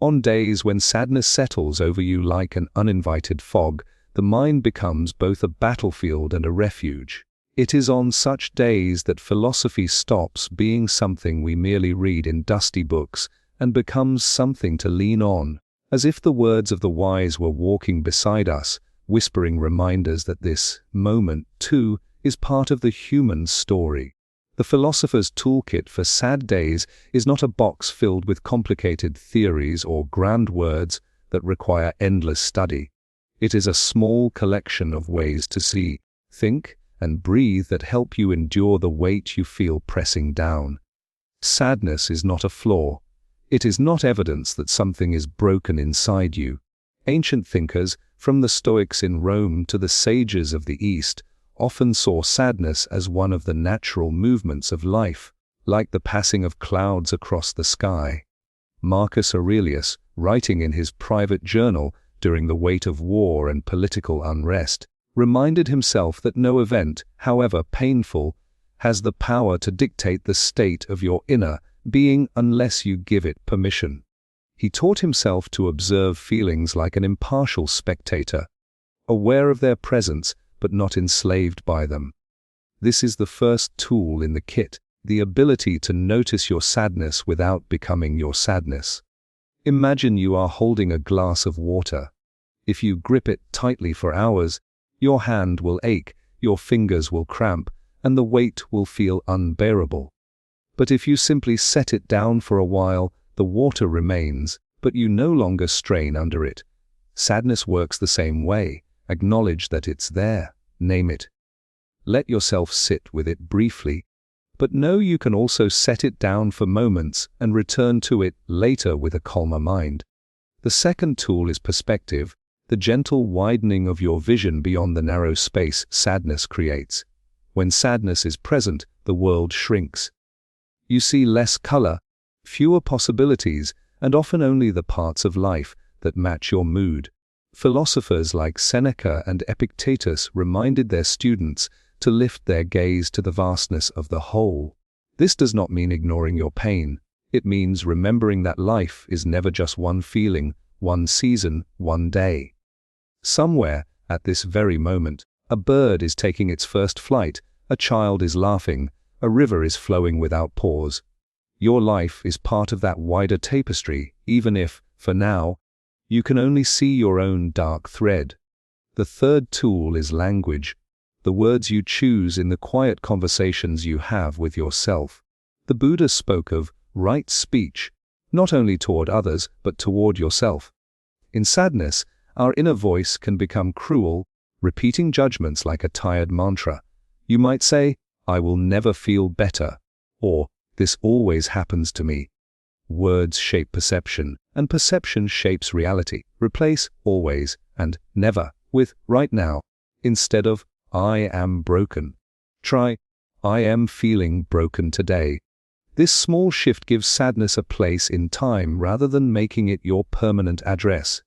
On days when sadness settles over you like an uninvited fog, the mind becomes both a battlefield and a refuge. It is on such days that philosophy stops being something we merely read in dusty books and becomes something to lean on, as if the words of the wise were walking beside us, whispering reminders that this moment, too, is part of the human story. The philosopher's toolkit for sad days is not a box filled with complicated theories or grand words that require endless study. It is a small collection of ways to see, think, and breathe that help you endure the weight you feel pressing down. Sadness is not a flaw. It is not evidence that something is broken inside you. Ancient thinkers, from the Stoics in Rome to the sages of the East, often saw sadness as one of the natural movements of life, like the passing of clouds across the sky. Marcus Aurelius, writing in his private journal during the weight of war and political unrest, reminded himself that no event, however painful, has the power to dictate the state of your inner being unless you give it permission. He taught himself to observe feelings like an impartial spectator, aware of their presence but not enslaved by them. This is the first tool in the kit, the ability to notice your sadness without becoming your sadness. Imagine you are holding a glass of water. If you grip it tightly for hours, your hand will ache, your fingers will cramp, and the weight will feel unbearable. But if you simply set it down for a while, the water remains, but you no longer strain under it. Sadness works the same way. Acknowledge that it's there. Name it. Let yourself sit with it briefly, but know you can also set it down for moments and return to it later with a calmer mind. The second tool is perspective, the gentle widening of your vision beyond the narrow space sadness creates. When sadness is present, the world shrinks. You see less color, fewer possibilities, and often only the parts of life that match your mood. Philosophers like Seneca and Epictetus reminded their students to lift their gaze to the vastness of the whole. This does not mean ignoring your pain. It means remembering that life is never just one feeling, one season, one day. Somewhere, at this very moment, a bird is taking its first flight, a child is laughing, a river is flowing without pause. Your life is part of that wider tapestry, even if, for now, you can only see your own dark thread. The third tool is language, the words you choose in the quiet conversations you have with yourself. The Buddha spoke of right speech, not only toward others but toward yourself. In sadness, our inner voice can become cruel, repeating judgments like a tired mantra. You might say, "I will never feel better," or "This always happens to me." Words shape perception, and perception shapes reality. Replace always and never with right now, instead of I am broken. Try I am feeling broken today. This small shift gives sadness a place in time rather than making it your permanent address.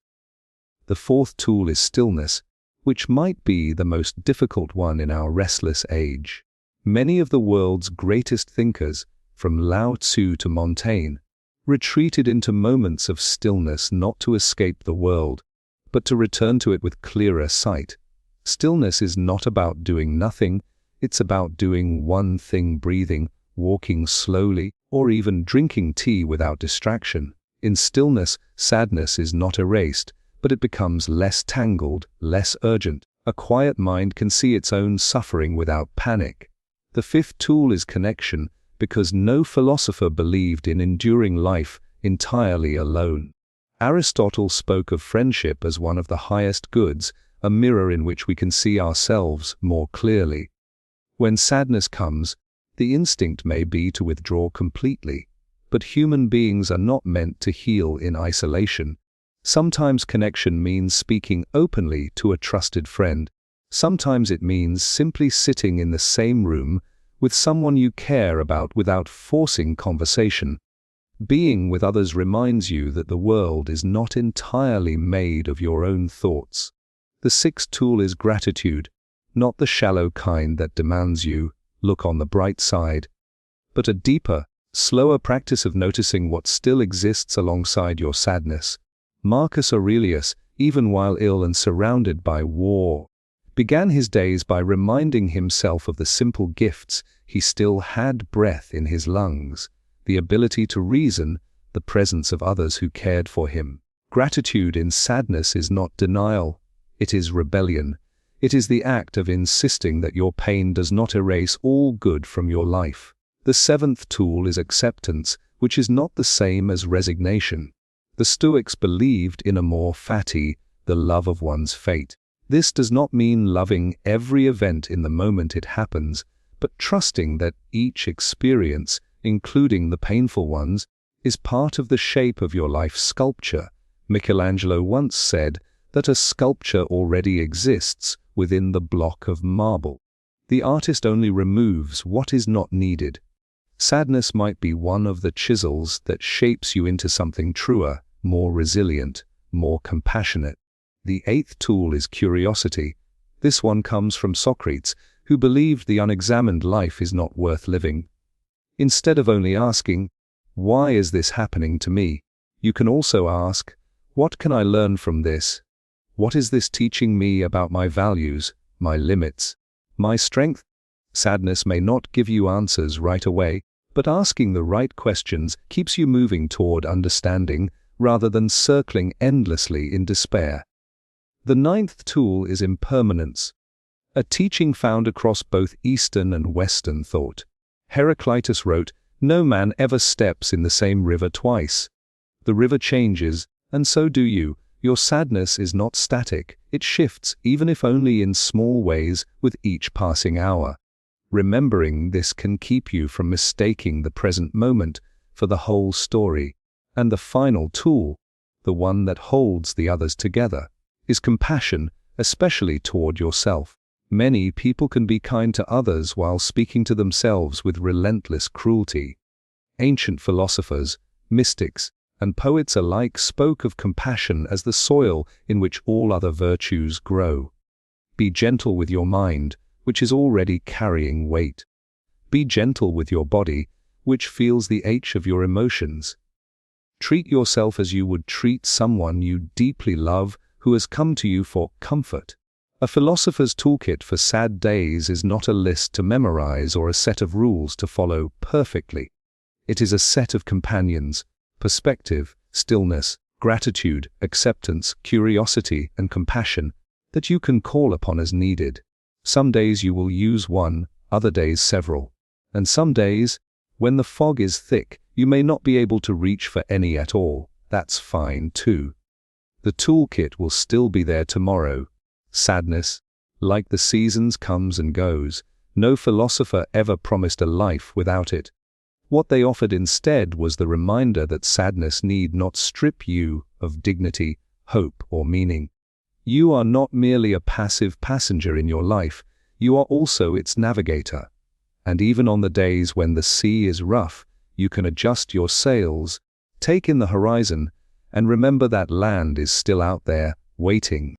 The fourth tool is stillness, which might be the most difficult one in our restless age. Many of the world's greatest thinkers, from Lao Tzu to Montaigne, retreated into moments of stillness not to escape the world, but to return to it with clearer sight. Stillness is not about doing nothing, it's about doing one thing: breathing, walking slowly, or even drinking tea without distraction. In stillness, sadness is not erased, but it becomes less tangled, less urgent. A quiet mind can see its own suffering without panic. The fifth tool is connection, because no philosopher believed in enduring life entirely alone. Aristotle spoke of friendship as one of the highest goods, a mirror in which we can see ourselves more clearly. When sadness comes, the instinct may be to withdraw completely, but human beings are not meant to heal in isolation. Sometimes connection means speaking openly to a trusted friend. Sometimes it means simply sitting in the same room with someone you care about without forcing conversation. Being with others reminds you that the world is not entirely made of your own thoughts. The sixth tool is gratitude, not the shallow kind that demands you look on the bright side, but a deeper, Slower practice of noticing what still exists alongside your sadness. Marcus Aurelius, even while ill and surrounded by war, began his days by reminding himself of the simple gifts he still had: breath in his lungs, the ability to reason, the presence of others who cared for him. Gratitude in sadness is not denial, it is rebellion. It is the act of insisting that your pain does not erase all good from your life. The seventh tool is acceptance, which is not the same as resignation. The Stoics believed in amor fati, the love of one's fate. This does not mean loving every event in the moment it happens, but trusting that each experience, including the painful ones, is part of the shape of your life's sculpture. Michelangelo once said that a sculpture already exists within the block of marble. The artist only removes what is not needed. Sadness might be one of the chisels that shapes you into something truer, more resilient, more compassionate. The eighth tool is curiosity. This one comes from Socrates, who believed the unexamined life is not worth living. Instead of only asking, "Why is this happening to me?" you can also ask, "What can I learn from this? What is this teaching me about my values, my limits, my strength?" Sadness may not give you answers right away, but asking the right questions keeps you moving toward understanding rather than circling endlessly in despair. The ninth tool is impermanence, a teaching found across both Eastern and Western thought. Heraclitus wrote, "No man ever steps in the same river twice. The river changes, and so do you. Your sadness is not static, it shifts, even if only in small ways, with each passing hour." Remembering this can keep you from mistaking the present moment for the whole story. And the final tool, the one that holds the others together, is compassion, especially toward yourself. Many people can be kind to others while speaking to themselves with relentless cruelty. Ancient philosophers, mystics, and poets alike spoke of compassion as the soil in which all other virtues grow. Be gentle with your mind, which is already carrying weight. Be gentle with your body, which feels the ache of your emotions. Treat yourself as you would treat someone you deeply love who has come to you for comfort. A philosopher's toolkit for sad days is not a list to memorize or a set of rules to follow perfectly. It is a set of companions: perspective, stillness, gratitude, acceptance, curiosity, and compassion that you can call upon as needed. Some days you will use one, other days several. And some days, when the fog is thick, you may not be able to reach for any at all. That's fine too. The toolkit will still be there tomorrow. Sadness, like the seasons, comes and goes. No philosopher ever promised a life without it. What they offered instead was the reminder that sadness need not strip you of dignity, hope, or meaning. You are not merely a passive passenger in your life, you are also its navigator. And even on the days when the sea is rough, you can adjust your sails, take in the horizon, and remember that land is still out there, waiting.